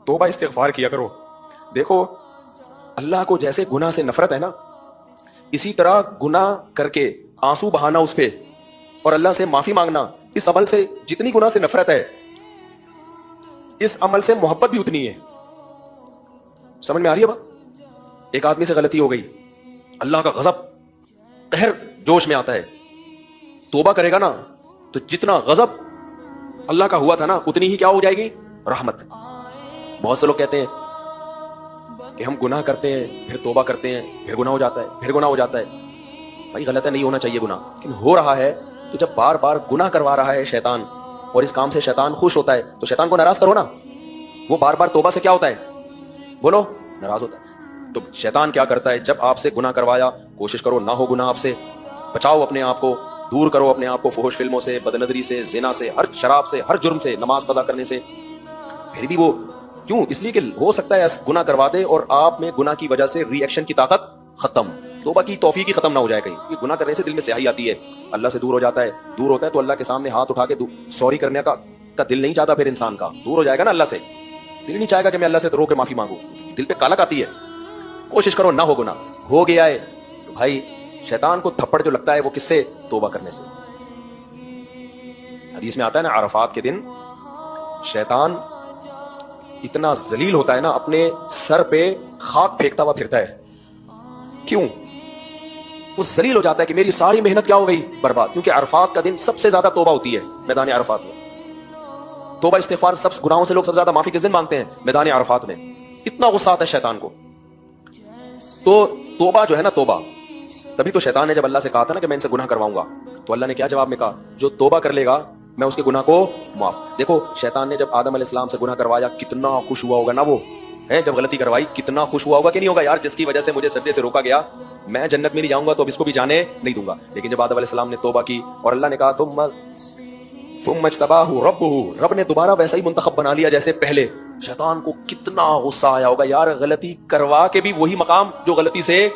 توبہ استغفار کیا کرو. دیکھو اللہ کو جیسے گناہ سے نفرت ہے نا، اسی طرح گناہ کر کے آنسو بہانا اس پہ اور اللہ سے معافی مانگنا، اس عمل سے جتنی گناہ سے نفرت ہے اس عمل سے محبت بھی اتنی ہے. سمجھ میں آ رہی ہے بات؟ ایک آدمی سے غلطی ہو گئی، اللہ کا غضب قہر جوش میں آتا ہے، توبہ کرے گا نا تو جتنا غضب اللہ کا ہوا تھا نا اتنی ہی کیا ہو جائے گی؟ رحمت. بہت سے لوگ کہتے ہیں کہ ہم گناہ کرتے ہیں پھر توبہ کرتے ہیں پھر گناہ ہو جاتا ہے، پھر گناہ ہو جاتا ہے. بھائی غلط ہے، نہیں ہونا چاہیے گناہ، لیکن ہو رہا ہے تو جب بار بار گناہ کروا رہا ہے شیطان اور اس کام سے شیطان خوش ہوتا ہے تو شیطان کو ناراض کرو نا. وہ بار بار توبہ سے کیا ہوتا ہے؟ بولو، ناراض ہوتا ہے. تو شیطان کیا کرتا ہے؟ جب آپ سے گناہ کروایا، کوشش کرو نہ ہو گناہ آپ سے، بچاؤ اپنے آپ کو، دور کرو اپنے آپ کو فحش فلموں سے، بدنظری سے، زنا سے، ہر شراب سے، ہر جرم سے، نماز قضا کرنے سے. پھر بھی وہ کیوں؟ اس لیے کہ ہو سکتا ہے گناہ کروا دے اور آپ میں گناہ کی وجہ سے ری ایکشن کی طاقت ختم، توبہ کی توفیق ہی ختم نہ ہو جائے کہیں. یہ گناہ کرنے سے دل میں سیاہی آتی ہے، اللہ سے دور ہو جاتا ہے، دور ہوتا ہے تو اللہ کے سامنے ہاتھ اٹھا کے سوری کرنے کا دل نہیں چاہتا. پھر انسان کا دور ہو جائے گا نا اللہ سے، دل نہیں چاہے گا کہ میں اللہ سے رو کے معافی مانگوں، دل پہ کالک آتی ہے. کوشش کرو نہ ہو گناہ. ہو گیا ہے تو بھائی شیطان کو تھپڑ جو لگتا ہے وہ کس سے؟ توبہ کرنے سے. حدیث میں آتا ہے نا عرفات کے دن شیطان اتنا ذلیل ہوتا ہے نا، اپنے سر پہ خاک پھینکتا ہوا پھرتا ہے. کیوں؟ وہ ذلیل ہو جاتا ہے کہ میری ساری محنت کیا ہو گئی؟ برباد. کیونکہ عرفات کا دن سب سے زیادہ توبہ ہوتی ہے میدان عرفات میں. توبہ استغفار، سب گناہوں سے لوگ سب سے زیادہ معافی کس دن مانگتے ہیں؟ میدان عرفات میں. اتنا غصہ آتا ہے شیطان کو. تو توبہ جو ہے نا، توبہ، تبھی تو شیطان نے جب اللہ سے کہا تھا نا کہ میں ان سے گناہ کرواؤں گا، تو اللہ نے کیا جواب میں کہا؟ جو توبہ کر لے گا میں اس کے گناہ کو معاف. دیکھو شیطان نے جب آدم علیہ السلام سے گناہ کروایا کتنا خوش ہوا ہوگا نا وہ ہے، جب غلطی کروائی کتنا خوش ہوا ہوگا کہ نہیں ہوگا؟ یار جس کی وجہ سے مجھے سجدے سے روکا گیا میں جنت میں نہیں جاؤں گا تو اب اس کو بھی جانے نہیں دوں گا. لیکن جب آدم علیہ السلام نے توبہ کی اور اللہ نے کہا ثم اجتباہ ربہ، رب نے دوبارہ ویسا ہی منتخب بنا لیا جیسے پہلے، شیطان کو کتنا غصہ آیا ہوگا. یار غلطی کروا کے بھی وہی مقام جو غلطی سے